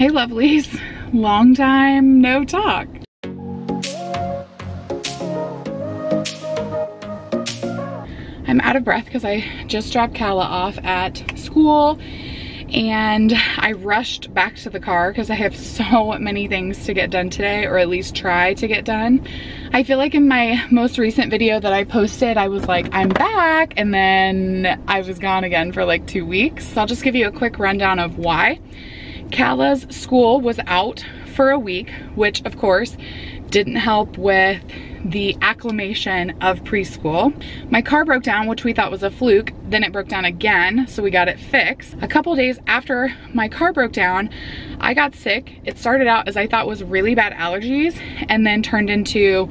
Hey lovelies, long time no talk. I'm out of breath because I just dropped Kala off at school and I rushed back to the car because I have so many things to get done today, or at least try to get done. I feel like in my most recent video that I posted, I was like, I'm back, and then I was gone again for like 2 weeks. So I'll just give you a quick rundown of why. Kala's school was out for a week, which of course didn't help with the acclimation of preschool. My car broke down, which we thought was a fluke. Then it broke down again, so we got it fixed. A couple days after my car broke down, I got sick. It started out as I thought was really bad allergies and then turned into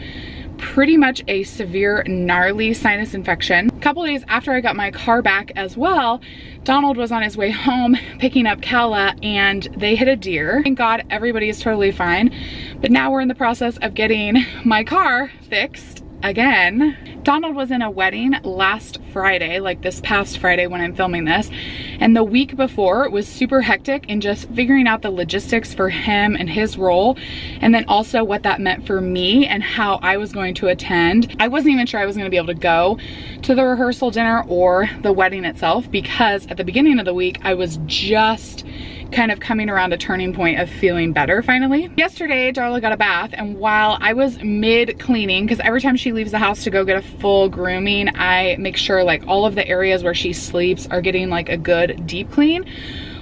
pretty much a severe, gnarly sinus infection. A couple days after I got my car back as well, Donald was on his way home picking up Kala and they hit a deer. Thank God everybody is totally fine. But now we're in the process of getting my car fixed again. Donald was in a wedding last Friday, like this past Friday when I'm filming this, and the week before was super hectic in just figuring out the logistics for him and his role, and then also what that meant for me and how I was going to attend. I wasn't even sure I was going to be able to go to the rehearsal dinner or the wedding itself, because at the beginning of the week I was just kind of coming around a turning point of feeling better finally. Yesterday, Darla got a bath, and while I was mid cleaning, because every time she leaves the house to go get a full grooming, I make sure like all of the areas where she sleeps are getting like a good deep clean.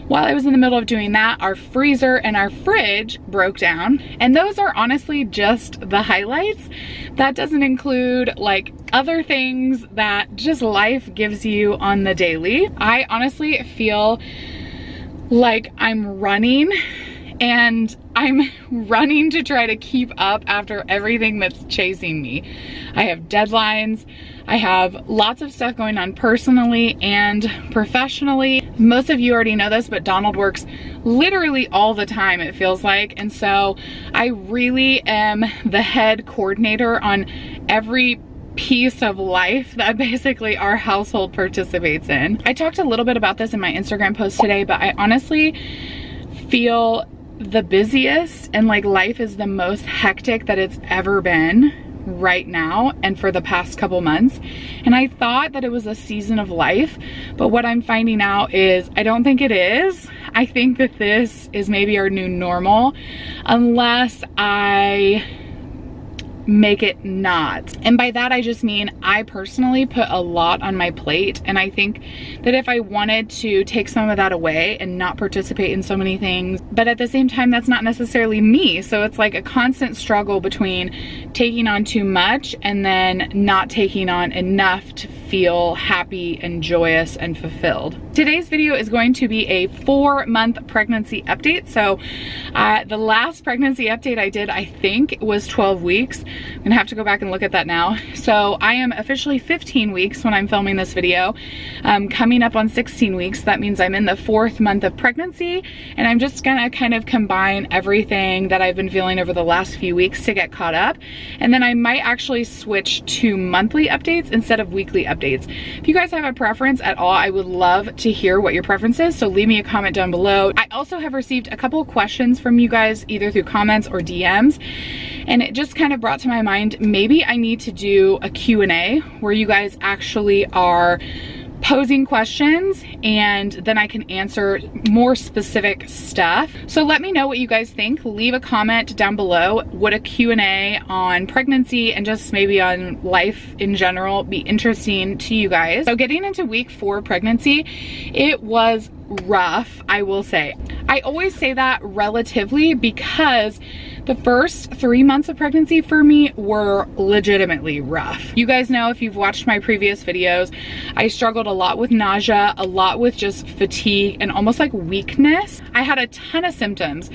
While I was in the middle of doing that, our freezer and our fridge broke down, and those are honestly just the highlights. That doesn't include like other things that just life gives you on the daily. I honestly feel like I'm running, and I'm running to try to keep up after everything that's chasing me. I have deadlines, I have lots of stuff going on personally and professionally. Most of you already know this, but Donald works literally all the time, it feels like. And so I really am the head coordinator on every piece of life that basically our household participates in. I talked a little bit about this in my Instagram post today, but I honestly feel the busiest and like life is the most hectic that it's ever been right now and for the past couple months. And I thought that it was a season of life, but what I'm finding out is I don't think it is. I think that this is maybe our new normal, unless I make it not. And by that I just mean I personally put a lot on my plate, and I think that if I wanted to take some of that away and not participate in so many things, but at the same time that's not necessarily me, so it's like a constant struggle between taking on too much and then not taking on enough to feel happy and joyous and fulfilled. Today's video is going to be a 4-month pregnancy update. So the last pregnancy update I did, I think, was 12 weeks. I'm gonna have to go back and look at that now. So I am officially 15 weeks when I'm filming this video. Coming up on 16 weeks, that means I'm in the 4th month of pregnancy, and I'm just gonna kind of combine everything that I've been feeling over the last few weeks to get caught up. And then I might actually switch to monthly updates instead of weekly updates. If you guys have a preference at all, I would love to hear what your preference is, so leave me a comment down below. I also have received a couple of questions from you guys, either through comments or DMs, and it just kind of brought to my mind, maybe I need to do a Q&A where you guys actually are posing questions and then I can answer more specific stuff. So let me know what you guys think. Leave a comment down below. Would a Q&A on pregnancy and just maybe on life in general be interesting to you guys? So getting into week 4 pregnancy, it was rough, I will say. I always say that relatively because the first 3 months of pregnancy for me were legitimately rough. You guys know, if you've watched my previous videos, I struggled a lot with nausea, a lot with just fatigue and almost like weakness. I had a ton of symptoms,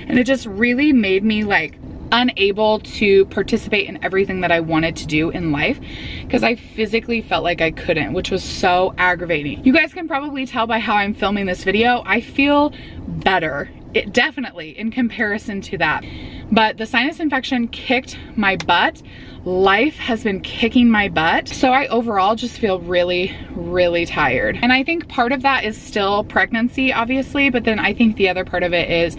and it just really made me like unable to participate in everything that I wanted to do in life because I physically felt like I couldn't, which was so aggravating. You guys can probably tell by how I'm filming this video, I feel better definitely in comparison to that. But the sinus infection kicked my butt. Life has been kicking my butt. So I overall just feel really, really tired. And I think part of that is still pregnancy, obviously, but then I think the other part of it is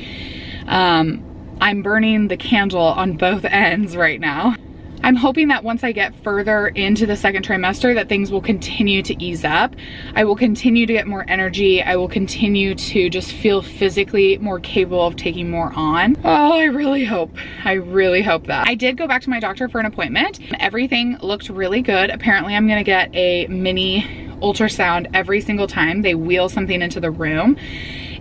I'm burning the candle on both ends right now. I'm hoping that once I get further into the second trimester that things will continue to ease up. I will continue to get more energy. I will continue to just feel physically more capable of taking more on. Oh, I really hope that. I did go back to my doctor for an appointment. Everything looked really good. Apparently I'm gonna get a mini ultrasound every single time they wheel something into the room,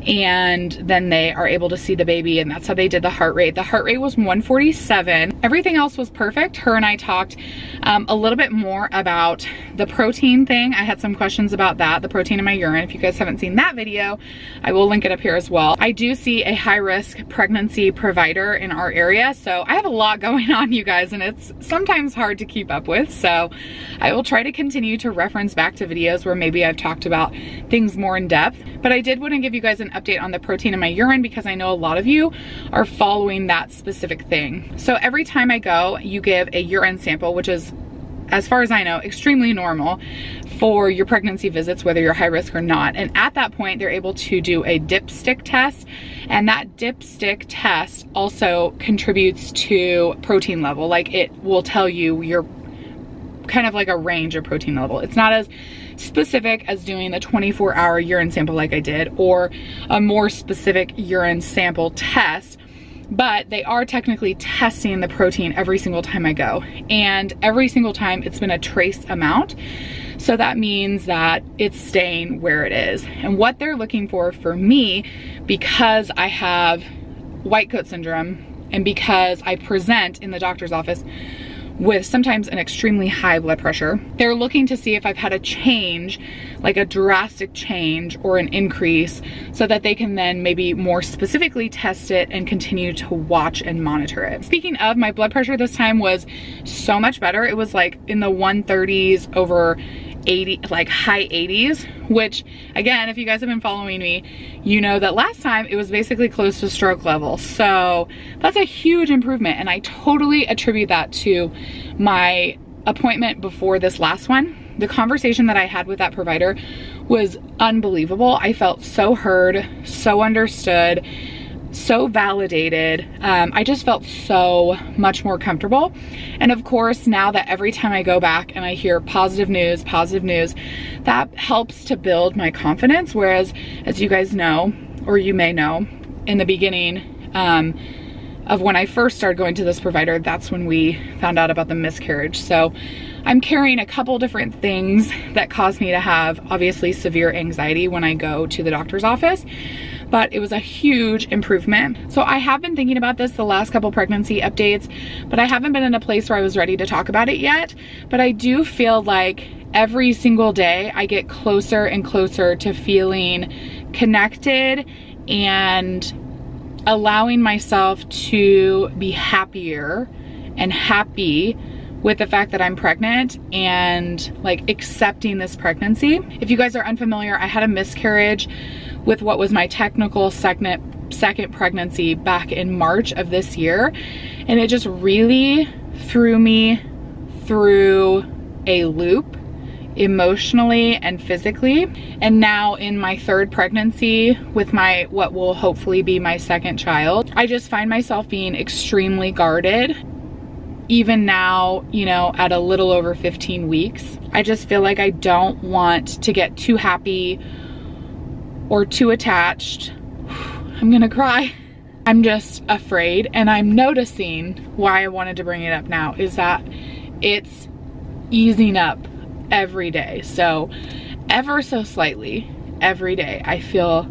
and then they are able to see the baby, and that's how they did the heart rate. The heart rate was 147. Everything else was perfect. Her and I talked a little bit more about the protein thing. I had some questions about that, the protein in my urine. If you guys haven't seen that video, I will link it up here as well. I do see a high-risk pregnancy provider in our area, so I have a lot going on, you guys, and it's sometimes hard to keep up with, so I will try to continue to reference back to videos where maybe I've talked about things more in depth. But I did want to give you guys an update on the protein in my urine because I know a lot of you are following that specific thing. So every time I go, you give a urine sample, which is, as far as I know, extremely normal for your pregnancy visits, whether you're high risk or not. And at that point, they're able to do a dipstick test. And that dipstick test also contributes to protein level. Like, it will tell you your kind of like a range of protein level. It's not as specific as doing a 24-hour urine sample like I did, or a more specific urine sample test, but they are technically testing the protein every single time I go. And every single time it's been a trace amount. So that means that it's staying where it is. And what they're looking for me, because I have white coat syndrome and because I present in the doctor's office with sometimes an extremely high blood pressure, they're looking to see if I've had a change, like a drastic change or an increase, so that they can then maybe more specifically test it and continue to watch and monitor it. Speaking of, my blood pressure this time was so much better. It was like in the 130s over 80, like high 80s, which again, if you guys have been following me, you know that last time it was basically close to stroke level. So that's a huge improvement, and I totally attribute that to my appointment before this last one. The conversation that I had with that provider was unbelievable. I felt so heard, so understood, so validated. I just felt so much more comfortable. And of course, now that every time I go back and I hear positive news, that helps to build my confidence. Whereas, as you guys know, or you may know, in the beginning of when I first started going to this provider, that's when we found out about the miscarriage. So I'm carrying a couple different things that cause me to have obviously severe anxiety when I go to the doctor's office. But it was a huge improvement. So I have been thinking about this the last couple pregnancy updates, but I haven't been in a place where I was ready to talk about it yet. But I do feel like every single day I get closer and closer to feeling connected and allowing myself to be happier and happy with the fact that I'm pregnant and like accepting this pregnancy. If you guys are unfamiliar, I had a miscarriage with what was my technical second pregnancy back in March of this year. And it just really threw me through a loop emotionally and physically. And now in my third pregnancy with my, what will hopefully be my second child, I just find myself being extremely guarded. Even now, you know, at a little over 15 weeks, I just feel like I don't want to get too happy or too attached. I'm gonna cry. I'm just afraid, and I'm noticing why I wanted to bring it up now is that it's easing up every day. So ever so slightly, every day, I feel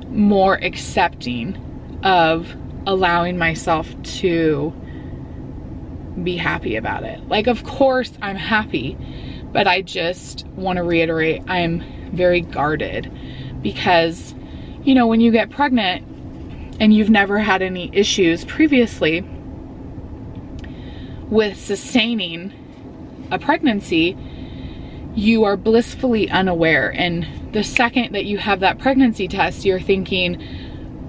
more accepting of allowing myself to be happy about it. Like, of course I'm happy, but I just want to reiterate, I'm very guarded because, you know, when you get pregnant and you've never had any issues previously with sustaining a pregnancy, you are blissfully unaware. And the second that you have that pregnancy test, you're thinking,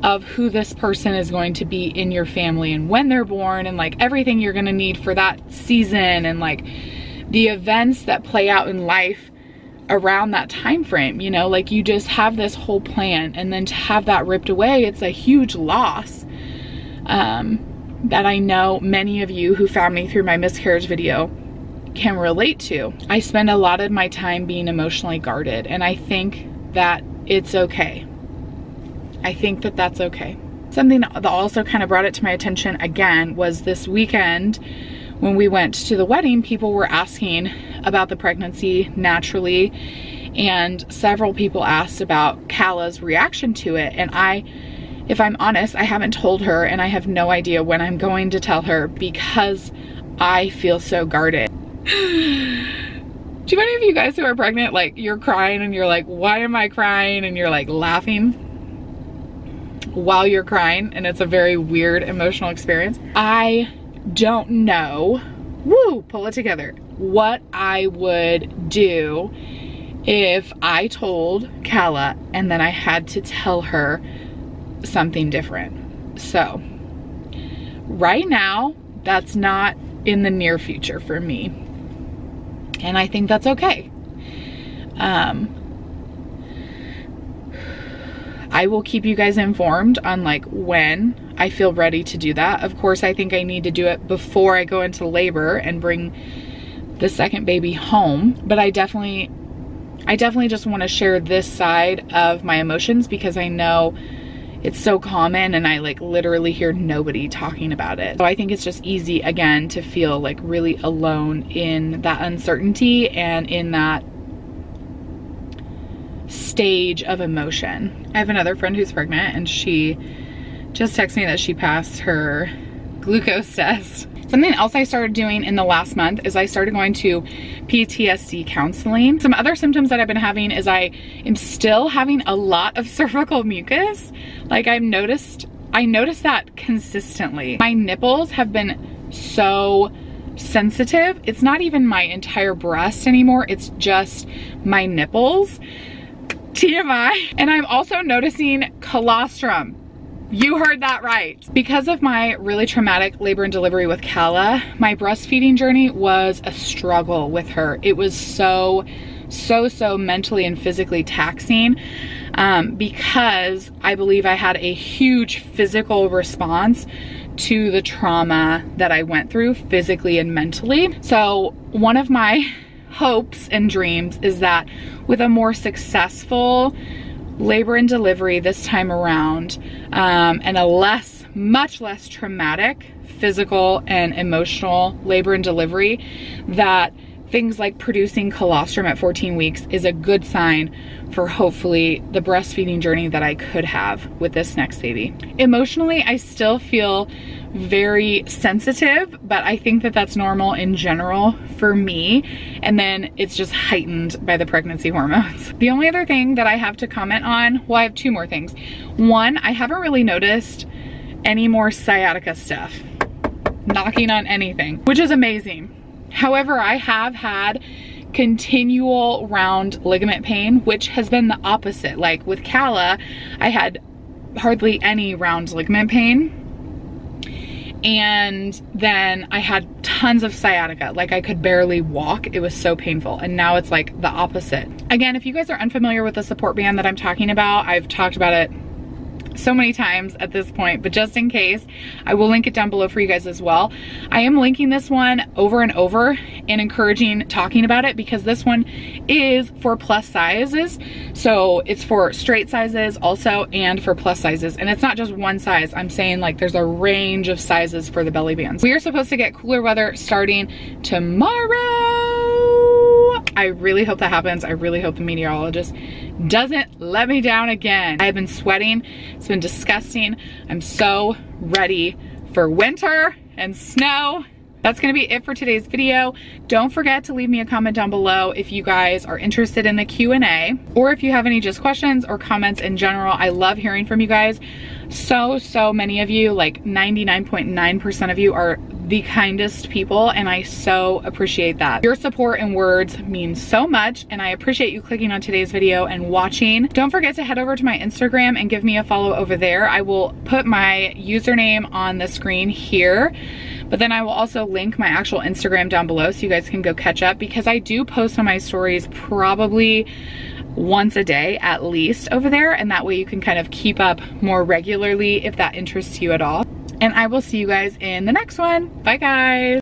of who this person is going to be in your family and when they're born and like everything you're gonna need for that season and like the events that play out in life around that time frame, you know, like you just have this whole plan, and then to have that ripped away, it's a huge loss that I know many of you who found me through my miscarriage video can relate to. I spend a lot of my time being emotionally guarded, and I think that it's okay. I think that that's okay. Something that also kind of brought it to my attention again was this weekend when we went to the wedding, people were asking about the pregnancy naturally, and several people asked about Calla's reaction to it. And if I'm honest, I haven't told her, and I have no idea when I'm going to tell her because I feel so guarded. Do any of you guys who are pregnant, like you're crying and you're like, why am I crying? And you're like laughing while you're crying, and it's a very weird emotional experience. I don't know, pull it together, what I would do if I told Calla and then I had to tell her something different. So right now, that's not in the near future for me, and I think that's okay. I will keep you guys informed on like when I feel ready to do that. Of course, I think I need to do it before I go into labor and bring the second baby home, but I definitely just want to share this side of my emotions because I know it's so common and I like literally hear nobody talking about it. So I think it's just easy again to feel like really alone in that uncertainty and in that stage of emotion. I have another friend who's pregnant, and she just texted me that she passed her glucose test. Something else I started doing in the last month is I started going to PTSD counseling. Some other symptoms that I've been having is I am still having a lot of cervical mucus. Like I noticed that consistently. My nipples have been so sensitive. It's not even my entire breast anymore. It's just my nipples. TMI. And I'm also noticing colostrum. You heard that right. Because of my really traumatic labor and delivery with Calla, my breastfeeding journey was a struggle with her. It was so mentally and physically taxing because I believe I had a huge physical response to the trauma that I went through physically and mentally. So one of my hopes and dreams is that with a more successful labor and delivery this time around, and a much less traumatic physical and emotional labor and delivery, that things like producing colostrum at 14 weeks is a good sign for hopefully the breastfeeding journey that I could have with this next baby. Emotionally, I still feel very sensitive, but I think that that's normal in general for me, and then it's just heightened by the pregnancy hormones. The only other thing that I have to comment on, well, I have two more things. One, I haven't really noticed any more sciatica stuff, knocking on anything, which is amazing. However, I have had continual round ligament pain, which has been the opposite. Like with Calla, I had hardly any round ligament pain, and then I had tons of sciatica. Like I could barely walk. It was so painful. And now it's like the opposite. Again, if you guys are unfamiliar with the support band that I'm talking about, I've talked about it so many times at this point, but just in case, I will link it down below for you guys as well. I am linking this one over and over and encouraging talking about it because this one is for plus sizes. So it's for straight sizes also and for plus sizes. And it's not just one size. I'm saying like there's a range of sizes for the belly bands. We are supposed to get cooler weather starting tomorrow. I really hope that happens. I really hope the meteorologist doesn't let me down again. I have been sweating. It's been disgusting. I'm so ready for winter and snow. That's gonna be it for today's video. Don't forget to leave me a comment down below if you guys are interested in the Q&A, or if you have any just questions or comments in general. I love hearing from you guys. So many of you, like 99.9% of you, are the kindest people, and I so appreciate that. Your support and words mean so much, and I appreciate you clicking on today's video and watching. Don't forget to head over to my Instagram and give me a follow over there. I will put my username on the screen here, but then I will also link my actual Instagram down below so you guys can go catch up, because I do post on my stories probably once a day at least over there, and that way you can kind of keep up more regularly if that interests you at all. And I will see you guys in the next one. Bye guys.